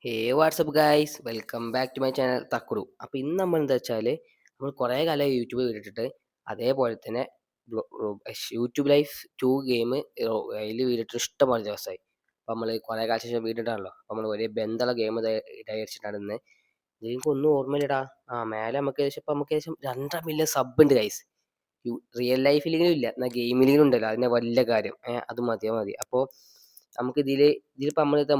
Hey what's up guys welcome back to my channel Thakkudu. അപ്പോൾ ഇന്ന് നമ്മൾ എന്താ വെച്ചാൽ നമ്മൾ കുറേ കാലം യൂട്യൂബ് വീഡിട്ടിട്ട് അതേപോലെ തന്നെ യൂട്യൂബ് ലൈഫ് 2 ഗെയിം അതിൽ വീഡിട്ട് ഇഷ്ടംപോലെ ദിവസമായി. അപ്പോൾ നമ്മൾ കുറേ കാലം ശേഷം വീഡിട്ടാണല്ലോ, അപ്പോൾ നമ്മൾ ഒരേ ബന്ധമുള്ള ഗെയിം ഇതായിരിച്ചിട്ടാണ് ഇന്ന്. നിങ്ങൾക്ക് ഒന്നും ഓർമ്മയില്ലടാ. മേലെ നമുക്ക് ഏകദേശം ഇപ്പം നമുക്ക് ഏകദേശം 2.5 മില്യൺ സബ് ഉണ്ട് ഗൈസ്. റിയൽ ലൈഫിലെങ്കിലും ഇല്ല, എന്നാൽ ഗെയിമിലെങ്കിലും ഉണ്ടല്ലോ, അതിൻ്റെ വലിയ കാര്യം. അത് മതി. അപ്പോൾ നമുക്ക് ഇതിലിപ്പോൾ നമ്മളിത്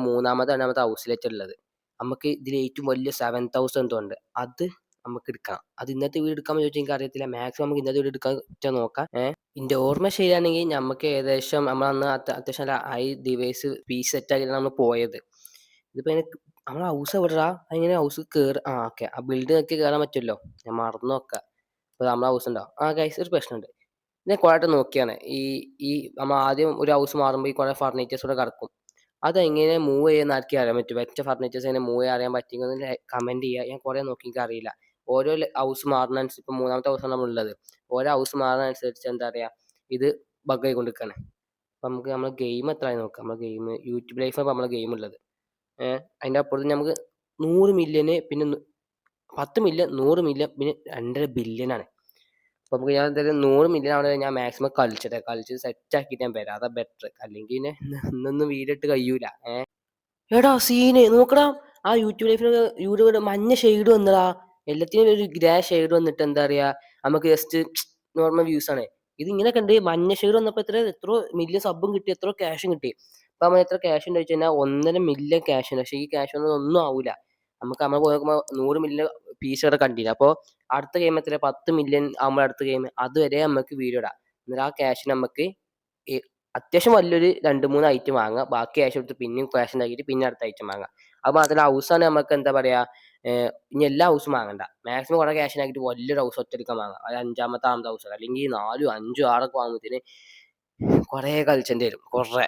രണ്ടാമത്തെ ഹൗസിലേറ്റ് ഉള്ളത്. നമുക്ക് ഇതിൽ ഏറ്റവും വലിയ 7,000 ഉണ്ട്. അത് നമുക്ക് എടുക്കണം. അത് ഇന്നത്തെ വീട് എടുക്കാൻ ചോദിച്ചാൽ എനിക്ക് അറിയത്തില്ല. മാക്സിമം നമുക്ക് ഇന്നത്തെ വീട് എടുക്കാൻ പറ്റാൻ നോക്കാം. എൻ്റെ ഓർമ്മ ശരിയാണെങ്കിൽ നമുക്ക് ഏകദേശം നമ്മൾ അന്ന് അത്യാവശ്യം നല്ല ഹൈ ഡിവൈസ് പീസ് സെറ്റ് ആക്കിയിട്ടാണ് നമ്മൾ പോയത്. ഇതിപ്പോൾ എനിക്ക് നമ്മളെ ഹൗസ് എവിടെടാ? അതിങ്ങനെ ഹൗസ് കയറി ഓക്കെ, ആ ബിൽഡ് നോക്കി കയറാൻ പറ്റുമല്ലോ. ഞാൻ മറന്നു നോക്കാം. ഇപ്പോൾ നമ്മളെ ഹൗസ് ഉണ്ടാവും. ഗൈസ്, ഒരു പ്രശ്നമുണ്ട്. ഞാൻ കുറേ നോക്കിയാണ് ഈ ഈ നമ്മൾ ആദ്യം ഒരു ഹൗസ് മാറുമ്പോൾ ഈ കുറേ ഫർണിച്ചേഴ്സ് കൂടെ കിടക്കും. അതെങ്ങനെ മൂവ് ചെയ്യുന്ന ആർക്കും അറിയാൻ പറ്റും. വെച്ച ഫർണിച്ചേഴ്സ് എങ്ങനെ മൂവ് ചെയ്യാൻ അറിയാൻ പറ്റുമെന്ന് കമന്റ് ചെയ്യുക. ഞാൻ കുറേ നോക്കി, എനിക്ക് അറിയില്ല. ഓരോ ഹൗസ് മാറുന്നതനുസരിച്ച് ഇപ്പം മൂന്നാമത്തെ ഹൗസാണ് നമ്മളുള്ളത്. ഓരോ ഹൗസ് മാറുന്നതനുസരിച്ച് എന്താ പറയുക, ഇത് ബഗ്ഗായി കൊണ്ടിരിക്കുകയാണ്. അപ്പം നമുക്ക് നമ്മളെ ഗെയിം എത്രയായി നോക്കാം. നമ്മളെ ഗെയിം യൂട്യൂബ് ലൈഫാണ് നമ്മളെ ഗെയിം ഉള്ളത്. അതിൻ്റെ അപ്പുറത്ത് നമുക്ക് 100 മില്യന്, പിന്നെ 10 മില്യൺ, 100 മില്യൺ, പിന്നെ 2.5 ബില്യൺ. അപ്പൊ നമുക്ക് ഞാൻ എന്തായാലും 100 മില്യൺ അവിടെ ഞാൻ മാക്സിമം കളിച്ച് സെറ്റ് ആക്കിയിട്ട് ഞാൻ വരാം. അതാ ബെറ്റർ. അല്ലെങ്കിൽ പിന്നെ ഇന്നൊന്നും വീഡിയോ ഇട്ട് കഴിയൂല. എടാ സീന് നോക്കടാ. ആ യൂട്യൂബ് ലൈഫിൽ യൂട്യൂബ് മഞ്ഞ ഷെയ്ഡ് വന്നടാ. എല്ലാത്തിനും ഒരു ഗ്രേ ഷെയ്ഡ് വന്നിട്ട് എന്താ പറയാ, നമുക്ക് ജസ്റ്റ് നോർമൽ വ്യൂസ് ആണ്. ഇത് ഇങ്ങനെ കണ്ട് മഞ്ഞ ഷെയ്ഡ് വന്നപ്പോ എത്ര മില്യൺ സബും കിട്ടി, എത്ര ക്യാഷും കിട്ടി. അപ്പൊ നമ്മൾ എത്ര ക്യാഷ് ഉണ്ട് വെച്ച് കഴിഞ്ഞാൽ 1.5 മില്യൺ ക്യാഷ് ഉണ്ട്. പക്ഷെ ഈ ക്യാഷ് ഒന്നും ആവൂല. നമുക്ക് നമ്മൾ പോയി നോക്കുമ്പോൾ 100 മില്യൺ പീസ് ഇവിടെ കണ്ടില്ല. അപ്പോൾ അടുത്ത ഗെയിം എത്ര, 10 മില്യൺ ആകുമ്പോൾ അടുത്ത ഗെയിം, അതുവരെ നമുക്ക് വീഡിയോ ഇടാം. എന്നിട്ട് ആ ക്യാഷ് നമുക്ക് അത്യാവശ്യം വലിയൊരു 2-3 ഐറ്റം വാങ്ങുക. ബാക്കി ക്യാഷ് കൊടുത്ത് പിന്നെയും ക്യാഷ് ഉണ്ടാക്കിയിട്ട് പിന്നെ അടുത്ത ഐറ്റം വാങ്ങുക. അത് മാത്രമല്ല, ഹൗസാണ് നമുക്ക് എന്താ പറയാ, ഇനി എല്ലാ ഹൗസും വാങ്ങണ്ട. മാക്സിമം കുറെ ക്യാഷ് ആക്കിയിട്ട് വലിയൊരു ഹൗസ് ഒറ്റയെടുക്കാൻ വാങ്ങാം. അത് 5-ാമത്തെ ഹൗസ്, അല്ലെങ്കിൽ 4, 5, 6 വാങ്ങുന്നതിന് കുറെ കളിച്ചേണ്ടി വരും. കുറെ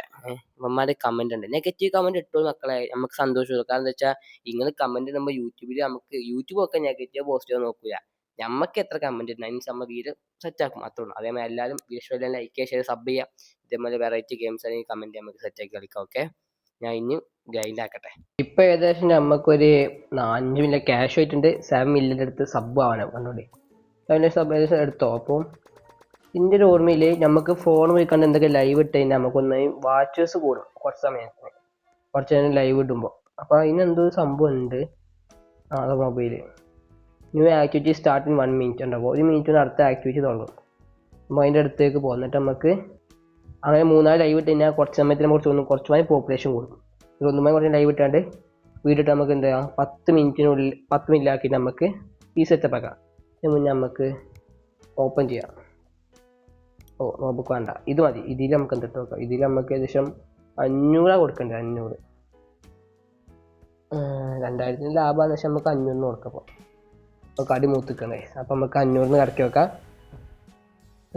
ഇവന്മാരുടെ കമന്റ് ഉണ്ട്. നെഗറ്റീവ് കമന്റ് ഇട്ടു മക്കളെ, നമുക്ക് സന്തോഷം. കാരണം എന്താ വെച്ചാൽ ഇങ്ങനെ കമന്റ് നമ്മൾ യൂട്യൂബിൽ, നമുക്ക് യൂട്യൂബ് ഒക്കെ നെഗറ്റീവ് പോസിറ്റീവ് നോക്കൂല. നമുക്ക് എത്ര കമന്റ് ഇടുന്ന അതിന് നമ്മൾ വീഡിയോ സെറ്റ് ആക്കും, അത്രേ ഉള്ളൂ. അതേമാതിരി എല്ലാവരും വീഡിയോ ലൈക്ക് ചെയ്യുക, ഷെയർ, സബ് ചെയ്യുക. ഇതേപോലെ വെറൈറ്റി ഗെയിംസ് ആണെങ്കിൽ കമന്റ് ചെയ്യാൻ നമുക്ക് സെറ്റ് ആക്കി കളിക്കാം. ഓക്കെ, ഞാൻ ഇനി ഗ്രൈൻഡ് ആക്കട്ടെ. ഇപ്പൊ ഏകദേശം നമുക്കൊരു 5 മില്യൺ ക്യാഷ് ആയിട്ടുണ്ട്. 7 മില്യൻ്റെ അടുത്ത് സബ് ആവാനോ കണ്ടോളി. 7 മില്യൺ സബ് ഏകദേശം എടുത്തോ. അപ്പം ഇതിൻ്റെ ഒരു ഓർമ്മയിൽ നമുക്ക് ഫോൺ വിളിക്കാണ്ട് എന്തൊക്കെ ലൈവ് ഇട്ട് കഴിഞ്ഞാൽ നമുക്കൊന്ന് വാച്ചേഴ്സ് കൂടും. കുറച്ച് സമയത്തിന്, കുറച്ച് നേരം ലൈവ് ഇടുമ്പോൾ. അപ്പോൾ അതിനെന്തോ സംഭവം ഉണ്ട്. അത് mobile new activity start in 1 minute ഉണ്ടാവും. 1 മിനിറ്റിന് അടുത്ത ആക്ടിവിറ്റി തുടങ്ങും. അപ്പോൾ അതിൻ്റെ അടുത്തേക്ക് പോകുന്നിട്ട് നമുക്ക് അങ്ങനെ 3-4 ലൈവ് ഇട്ട് കഴിഞ്ഞാൽ കുറച്ച് സമയത്തിന് കുറച്ചുമായി പോപ്പുലേഷൻ കൂടും. ഒന്നുമായി കുറച്ച് ലൈവ് ഇട്ടാണ്ട് വീഡിയോ ഇട്ട് നമുക്ക് എന്താ 10 മിനിറ്റിനുള്ളിൽ 10 മിനിറ്റ് ആക്കി നമുക്ക് ഈ സെറ്റപ്പ് ആക്കാം. അതിന് മുന്നേ നമുക്ക് ഓപ്പൺ ചെയ്യാം. നോബുക്ക് വേണ്ട, ഇത് മതി. ഇതിൽ നമുക്ക് എന്തിട്ട് നോക്കാം. ഇതിൽ നമുക്ക് ഏകദേശം 500 കൊടുക്കണ്ടേ. 500, 2000 ലാഭമാണെന്ന് വെച്ചാൽ നമുക്ക് 500 കൊടുക്കാം. അപ്പോൾ കടി മൂത്തിക്കണ്ടേ. അപ്പം നമുക്ക് 500 ഇറക്കി വെക്കാം.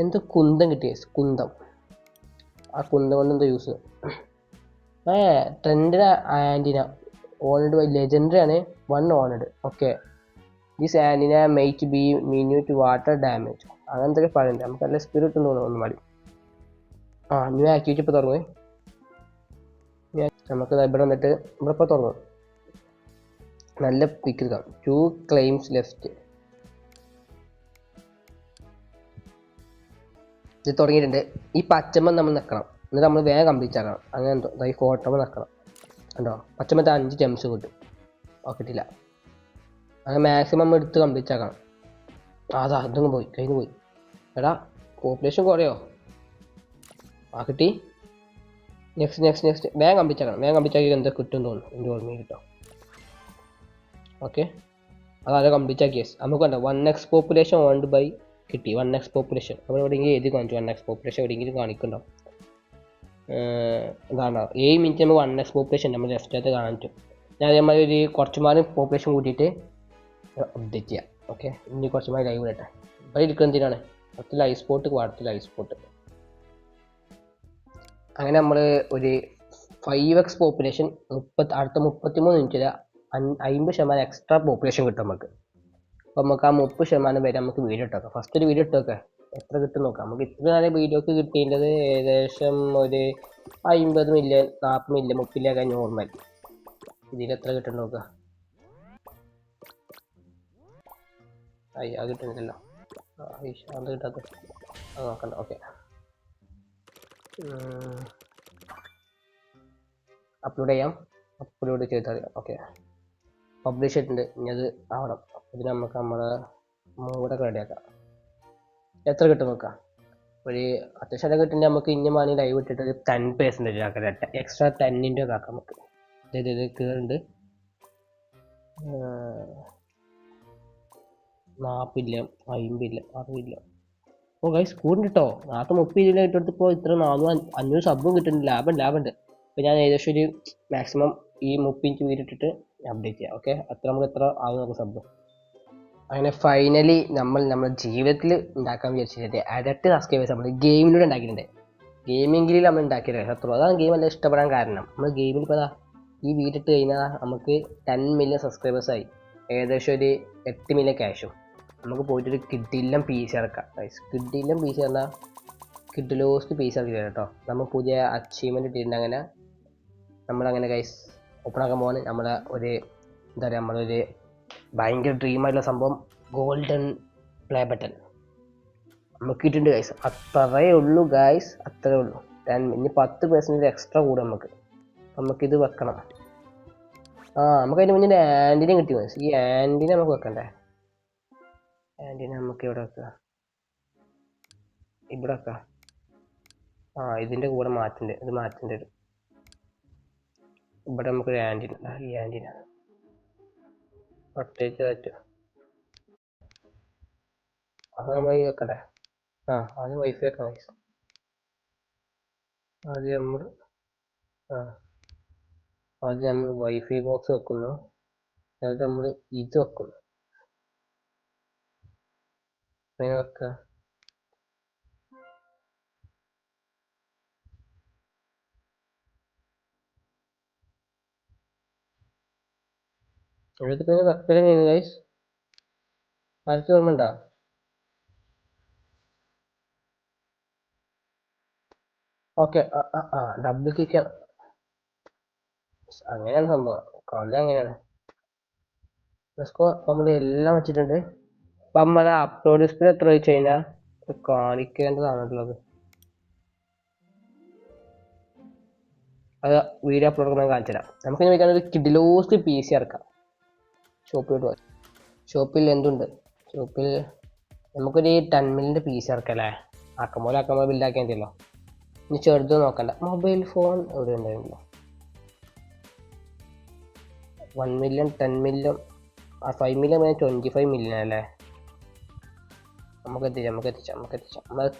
എന്തോ കുന്തം കിട്ടിയേ, കുന്തം. ആ കുന്തം കൊണ്ട് എന്തോ യൂസ്, ട്രെൻഡിന് ആൻറ്റിന ഓണഡ് ബൈ ലെജൻഡറി ആണ്. 1 owned. Okay, this antenna might be immune to water damage, അങ്ങനത്തെ പറയുന്നുണ്ട്. നമുക്ക് നല്ല സ്പിരിറ്റ് എന്ന് തോന്നുന്നു. 1 മതി. ന്യൂ ആക്ടിവിറ്റി ഇപ്പോൾ തുടങ്ങും. നമുക്ക് ഇവിടെ വന്നിട്ട് ഇവിടെ ഇപ്പോൾ തുടങ്ങും. നല്ല പിക്ക് എടുക്കാം. 2 ക്ലെയിംസ് ലെഫ്റ്റ്. ഇത് തുടങ്ങിയിട്ടുണ്ട്. ഈ പച്ചമ്മ നമ്മൾ നിൽക്കണം, എന്നിട്ട് നമ്മൾ വേഗം കംപ്ലീറ്റ് ആക്കണം. അങ്ങനെ എന്തോ ഈ ഫോട്ടോ നിൽക്കണം. കണ്ടോ, പച്ചമ്മത്തെ 5 ജെംസ് കിട്ടും. കിട്ടില്ല. അങ്ങനെ മാക്സിമം നമ്മൾ എടുത്ത് കംപ്ലീറ്റ് ആക്കണം. അതങ്ങ് പോയി, കഴിഞ്ഞ് പോയി. എടാ പോപ്പുലേഷൻ കുറയോ? കിട്ടി. നെക്സ്റ്റ് വേഗം കംപ്ലീറ്റ് ആക്കണം. വേഗം കംപ്ലീറ്റ് ആക്കി എന്താ കിട്ടും തോന്നുന്നു. എൻ്റെ ഓർമ്മയിൽ കിട്ടും. ഓക്കെ, അതായത് കംപ്ലീറ്റ് ആക്കി. നമുക്ക് വേണ്ട 1x പോപ്പുലേഷൻ ഓൺഡ് ബൈ കിട്ടി. 1x പോപ്പുലേഷൻ നമ്മൾ എവിടെയെങ്കിലും എഴുതി കാണിച്ചു. 1x പോപ്പുലേഷൻ എവിടെയെങ്കിലും കാണിക്കുന്നുണ്ടാവും. എന്താണ് 7 മിനിറ്റ് നമുക്ക് 1x പോപ്പുലേഷൻ നമ്മൾ ലെഫ്റ്റായിട്ട് കാണാൻ പറ്റും. ഞാൻ അതേമാതിരി ഒരു കുറച്ചുമാറി പോപ്പുലേഷൻ കൂട്ടിയിട്ട് അപ്ഡേറ്റ് ചെയ്യാം. ഓക്കെ, ഇനി കുറച്ചുമാറി ലൈവ് ഇടട്ടെ. ഇവിടെ ഇരിക്കുന്ന എന്തിനാണ് അടുത്ത ലൈവ് സ്പോട്ട്, അടുത്ത ലൈവ് സ്പോട്ട്. അങ്ങനെ നമ്മൾ ഒരു 5x പോപ്പുലേഷൻ അടുത്ത 33 മിനിറ്റിൽ 50% എക്സ്ട്രാ പോപ്പുലേഷൻ കിട്ടും നമുക്ക്. അപ്പോൾ നമുക്ക് ആ 30% വരെ നമുക്ക് വീഡിയോ ഇട്ടേക്കാം. ഫസ്റ്റ് ഒരു വീഡിയോ ഇട്ടേക്കാം, എത്ര കിട്ടും നോക്കാം. നമുക്ക് ഇത്ര നല്ല വീഡിയോക്ക് കിട്ടിയത് ഏകദേശം ഒരു 50 മില്യൺ, 40 മില്യൺ, 30 മില്യൺ നോർമൽ. ഇതിൽ എത്ര കിട്ടുന്നു നോക്കുക. അത് കിട്ടുന്നില്ലല്ലോ. അത് കിട്ടാത്ത അത് നോക്കണ്ട. ഓക്കെ, അപ്ലോഡ് ചെയ്യാം. അപ്ലോഡ് ചെയ്താൽ ഓക്കെ പബ്ലിഷ് ചെയ്തിട്ടുണ്ട്. ഇനി അത് ആവണം. ഇതിന് നമുക്ക് നമ്മളെ മൂടൊക്കെ റെഡിയാക്കാം. എത്ര കിട്ടും നോക്കാം. ഒരു അത്യാവശ്യം കിട്ടുന്നുണ്ട്. നമുക്ക് ഇനി വേണമെങ്കിൽ ലൈവ് ഇട്ടിട്ട് ഒരു 10% ആക്കാം. എക്സ്ട്രാ 10 ഒക്കെ ആക്കാം നമുക്ക്. ഇത് കയറുണ്ട് 40 50 60. ഓ ഗൈസ് കൂടുണ്ട് കേട്ടോ. നാളത്തെ 30 ഇട്ടെടുത്തപ്പോൾ ഇത്ര 400-500 സബും കിട്ടുന്നുണ്ട്. ലാഭമുണ്ട്. അപ്പോൾ ഞാൻ ഏകദേശം ഒരു മാക്സിമം ഈ 30 ഇഞ്ച് വീഡിയോ ഇട്ടിട്ട് അപ്ഡേറ്റ് ചെയ്യാം. ഓക്കെ, അത്ര നമുക്ക് എത്ര ആവും നമുക്ക് സബ്. അങ്ങനെ ഫൈനലി നമ്മുടെ ജീവിതത്തിൽ ഉണ്ടാക്കാൻ വിചാരിച്ചിട്ട് അഡക്റ്റ് സബ്സ്ക്രൈബേഴ്സ് നമ്മൾ ഗെയിമിലൂടെ ഉണ്ടാക്കിയിട്ടുണ്ട്. ഗെയിമിങ്ങിൽ നമ്മൾ ഉണ്ടാക്കിയത് അത്ര അതാണ് ഗെയിം എല്ലാം ഇഷ്ടപ്പെടാൻ കാരണം. നമ്മൾ ഗെയിമിൽ ഇപ്പോൾ ഈ വീഡിയോ ഇട്ട് കഴിഞ്ഞാൽ നമുക്ക് 10 മില്യൺ സബ്സ്ക്രൈബേഴ്സായി. ഏകദേശം ഒരു 8 മില്യൺ ക്യാഷും. നമുക്ക് പോയിട്ടൊരു കിഡിലും PC ഇറക്കാം. കിഡിലും PC പറഞ്ഞാൽ കിഡിലോസ്റ്റ് PC ഇറക്കി തരാം കേട്ടോ. നമ്മൾ പുതിയ അച്ചീവ്മെൻറ്റ് ഇട്ടിട്ടുണ്ട്. അങ്ങനെ നമ്മളങ്ങനെ ഗൈസ് ഓപ്പൺ ആക്കാൻ പോകുന്നത് നമ്മളെ ഒരു എന്താ പറയുക, നമ്മളൊരു ഭയങ്കര ഡ്രീമായിട്ടുള്ള സംഭവം ഗോൾഡൻ പ്ലേ ബട്ടൺ നമുക്ക് കിട്ടുന്നുണ്ട് ഗൈസ്. അത്രയേ ഉള്ളൂ ഗൈസ്, അത്രയേ ഉള്ളൂ. ഇനി 10% എക്സ്ട്രാ കൂടും നമുക്കിത് വെക്കണം. നമുക്ക് അതിന് മുന്നേ ആൻറ്റിനെ കിട്ടി. ഈ ആൻറ്റിനെ നമുക്ക് വെക്കണ്ടേ? ആൻറ്റിനെ നമുക്ക് ഇവിടെ വെക്കാം, ഇവിടെ വെക്കാം. ഇതിൻ്റെ കൂടെ ഇത് മാറ്റേണ്ടി വരും. ഇവിടെ നമുക്കൊരു ആൻറ്റിന, ഈ ആൻറ്റിന പ്രത്യേകിച്ച് പറ്റും. അത് നമ്മൾ വെക്കട്ടെ. ആദ്യം വൈഫൈ വെക്കാം. ആദ്യം നമ്മൾ വൈഫൈ ബോക്സ് വെക്കുന്നു. എന്നിട്ട് നമ്മൾ ഇത് വെക്കുന്നു. അങ്ങനെ വെക്കുക. ഇവിടുത്തെ വെക്കലാണ് ഗൈസ്. ആർക്ക് ഓർമ്മയുണ്ടോ? ഓക്കെ, ഡബിൾ ക്ലിക്ക് അങ്ങനെയാണ് സംഭവം. കളി അങ്ങനെയാണ്. നമ്മൾ എല്ലാം വെച്ചിട്ടുണ്ട്. അപ്പം നമ്മളെ അപ്ലോഡ് ഡിസ്പ്ലേ എത്ര വെച്ച് കഴിഞ്ഞാൽ കാണിക്കേണ്ടതാണുള്ളത്. അത് വീഡിയോ അപ്ലോഡ് ചെയ്യുമ്പോൾ കാണിച്ചു തരാം. നമുക്ക് ചോദിക്കാൻ ഒരു കിഡിലോസ്റ്റ് PC ഇറക്കാം. ഷോപ്പിലോട്ട് പോയി. ഷോപ്പിൽ എന്തുണ്ട്? ഷോപ്പിൽ നമുക്കൊരു 10 മില്യൻ്റെ PC ഇറക്കാം അല്ലേ? ആക്കുമ്പോൾ ബില്ലാക്കിയാൽ മതിയല്ലോ. ഇനി ചെറുത് നോക്കണ്ട. മൊബൈൽ ഫോൺ എവിടെ ഉണ്ടായിരുന്നല്ലോ? 1 മില്യൺ, 10 മില്യൺ, 5 മില്യൺ, 25 മില്യൺ അല്ലേ? നമുക്ക് എത്തിച്ചാം.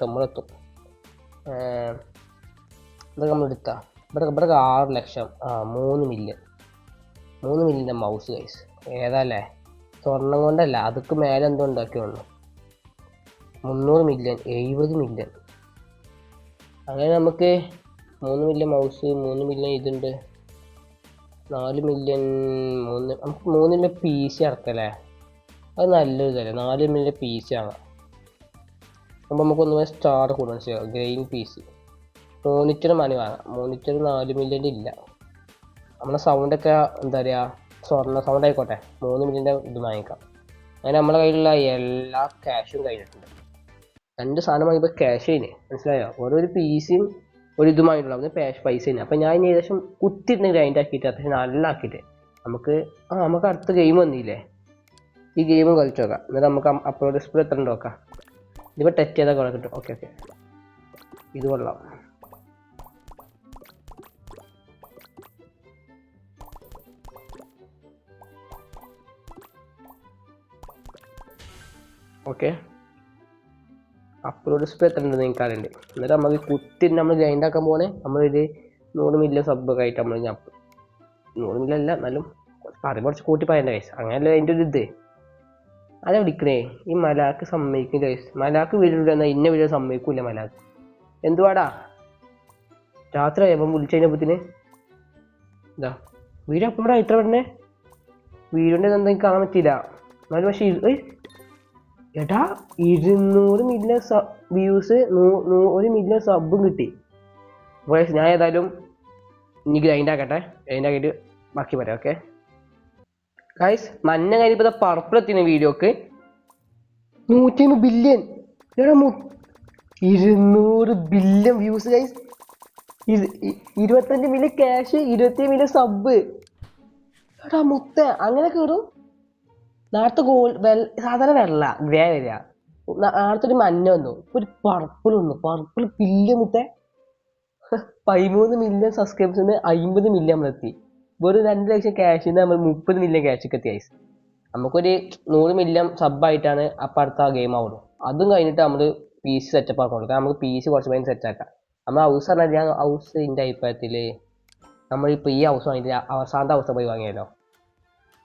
നമ്മളെത്തും. ഇതൊക്കെ നമ്മൾ എടുത്താൽ ഇവിടെ 6 ലക്ഷം. 3 മില്യൺ. 3 മില്യൻ്റെ മൗസ് ഗൈസ്. ഏതല്ലേ? സ്വർണം കൊണ്ടല്ല, അതൊക്കെ മേലെ എന്തോ ഉണ്ടാക്കിയുള്ളൂ. 300 മില്യൺ, 70 മില്യൺ. അങ്ങനെ നമുക്ക് 3 മില്യൺ മൗസ്, 3 മില്യൺ ഇതുണ്ട്, 4 മില്യൺ. നമുക്ക് 3 മില്യൺ PC ഇറക്കല്ലേ? അത് നല്ലൊരു ഇതല്ലേ? 4 മില്യൺ PC ആകാം. അപ്പോൾ നമുക്കൊന്നുകൂടെ സ്റ്റാർ കൂടുതൽ ചെയ്യാം. ഗെയിം PC മോണിറ്റർ മണി വാങ്ങാം. മോണിറ്റർ 4 മില്യൻ്റെ ഇല്ല. നമ്മളെ സൗണ്ടൊക്കെ എന്താ പറയുക, സ്വർണ്ണ സൗണ്ട് ആയിക്കോട്ടെ. 3 മില്യൻ്റെ ഇത് വാങ്ങിക്കാം. അങ്ങനെ നമ്മളെ കയ്യിലുള്ള എല്ലാ ക്യാഷും കഴിഞ്ഞിട്ടുണ്ട്. 2 സാധനം വാങ്ങിയപ്പോൾ ക്യാഷ് കഴിഞ്ഞ്, മനസ്സിലായോ? ഓരോരു PCയും ഒരു ഇതുമായിട്ടുള്ള പൈസ തന്നെ. അപ്പം ഞാൻ ഇനി ഏകദേശം കുത്തിയിട്ട് ഗ്രൈൻഡ് ആക്കിയിട്ട് അത്യാവശ്യം നല്ല ആക്കിയിട്ട് നമുക്ക് അടുത്ത ഗെയിം വന്നില്ലേ? ഈ ഗെയിം കളിച്ചു നോക്കാം. എന്നിട്ട് നമുക്ക് അപ്ലോഡ് ഡിസ്പ്ലേ എത്ര ഉണ്ട് നോക്കാം. ഇതിപ്പോൾ ടച്ച് ചെയ്താൽ കുറെ കിട്ടും. ഓക്കെ, ഇത് കൊള്ളാം. ഓക്കെ, അപ്ലോഡ് ഡിസ്പ്ലേ എത്ര ഉണ്ട് നിങ്ങൾക്ക് അറിയണ്ടേ? എന്നിട്ട് നമുക്ക് കുത്തിട്ട് നമ്മൾ ഗ്രൈൻഡ് ആക്കാൻ പോകണേ. നമ്മളൊരു 100 മില്യൺ സബ്ബൊക്കെ ആയിട്ട് നമ്മൾ 100 മില്യൺ അല്ല, എന്നാലും പറയുമ്പോൾ കുറച്ച് കൂട്ടി പറയണ്ട ഗൈസ്. അങ്ങനെയല്ല അതിൻ്റെ ഒരു ഇത്. അതെ വിളിക്കണേ. ഈ മലാക്ക് സമ്മതിക്കും ഗൈസ്. മലാക്ക് വീഡിയോ എന്നാൽ ഇന്ന വീഡിയോ സമ്മതിക്കൂല മലാക്ക്. എന്തുവാടാ രാത്രി ആയപ്പം വിളിച്ചു കഴിഞ്ഞപ്പത്തിന് ഇതാ വീഡിയോ അപ്ലോഡാ ഇത്ര പെട്ടെന്ന്. വീഡിയോൻ്റെ എന്തെങ്കിലും കാണാൻ പറ്റിയില്ല. എന്നാലും പക്ഷേ എടാ 200 മില്യൺ വ്യൂസ്, 1 മില്യൺ സബും കിട്ടി. ഞാൻ ഏതായാലും ഇനി ഗ്രൈൻഡ് ആക്കട്ടെ. ഗ്രൈൻഡ് ആക്കിയിട്ട് ബാക്കി പറയാം. ഓക്കെ ഗൈസ്, മഞ്ഞ കഴിഞ്ഞപ്പോൾ പർപ്പിൾ എത്തിയ വീഡിയോക്ക് 150 billion, 200 billion views guys, 25 million cash, 27 million sub. എടാ മുത്ത അങ്ങനെ കയറും. നേരത്തെ സാധാരണ വെള്ള ഗ്രേ വരിക, നേരത്തെ ഒരു മഞ്ഞ വന്നു, ഒരു പർപ്പിൾ വന്നു. പർപ്പിൾ ബില്യൺ മുത്ത. 13 മില്യൺ സബ്സ്ക്രൈബേഴ്സിന് 50 മില്യൺ നമ്മളെത്തി. വെറും 2 ലക്ഷം ക്യാഷിന് നമ്മൾ 30 മില്യൺ ക്യാഷൊക്കെ എത്തി ഗൈസ്. നമുക്കൊരു 100 മില്യൺ സബ്ബായിട്ടാണ് അപ്പം അടുത്ത ഗെയിം ആവുള്ളൂ. അതും കഴിഞ്ഞിട്ട് നമ്മൾ പി സി സെറ്റപ്പ് ആക്കുള്ളൂ. കാരണം നമുക്ക് പി സി കുറച്ച് പേര് സെറ്റ് ആക്കാം. നമ്മൾ ഹൗസ് പറഞ്ഞാൽ ഞാൻ ഹൗസിൻ്റെ അഭിപ്രായത്തിൽ നമ്മളിപ്പോൾ ഈ ഹൗസ് വാങ്ങിയിട്ട് അവസാനത്തെ ഹൗസ് പോയി വാങ്ങിയാലോ,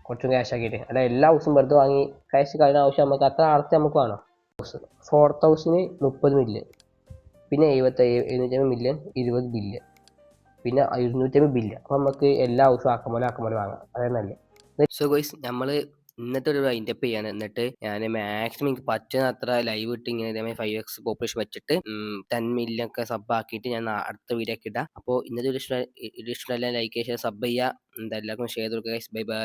കുറച്ചും ക്യാഷ് ആക്കിയിട്ട്. അല്ല എല്ലാ ഹൗസും വെറുതെ വാങ്ങി ക്യാഷ് കഴിഞ്ഞ ആവശ്യം നമുക്ക് അത്ര അടച്ച് നമുക്ക് വേണം. ഹൗസ് 4000 30 മില്യൺ, പിന്നെ 750 മില്യൺ 20 ബില്യൺ, പിന്നെ 250 ബില്യൺ. അപ്പം നമുക്ക് എല്ലാ ഹൗസും ആക്കം പോലെ വാങ്ങാം. അതേ നല്ല. സോ ഗോയ്സ്, നമ്മൾ ഇന്നത്തെ ഒരു വൈൻഡപ്പ് ചെയ്യാണ്. എന്നിട്ട് ഞാൻ മാക്സിമം എനിക്ക് പറ്റുന്ന അത്ര ലൈവ് ഇട്ട് ഇങ്ങനെ ഇതേമാതിരി 5x പോപ്പുലേഷൻ വെച്ചിട്ട് 10 മില്യൺ ഒക്കെ സബ് ആക്കിയിട്ട് ഞാൻ അടുത്ത വീഡിയോ ഒക്കെ ഇടാം. അപ്പോൾ ഇന്നത്തെ ഒരു ഇഷ്ടം ലൈക്ക് ചെയ്യുക, സബ് ചെയ്യുക, എല്ലാവർക്കും ഷെയർ ചെയ്ത് കൊടുക്കുക. Bye bye.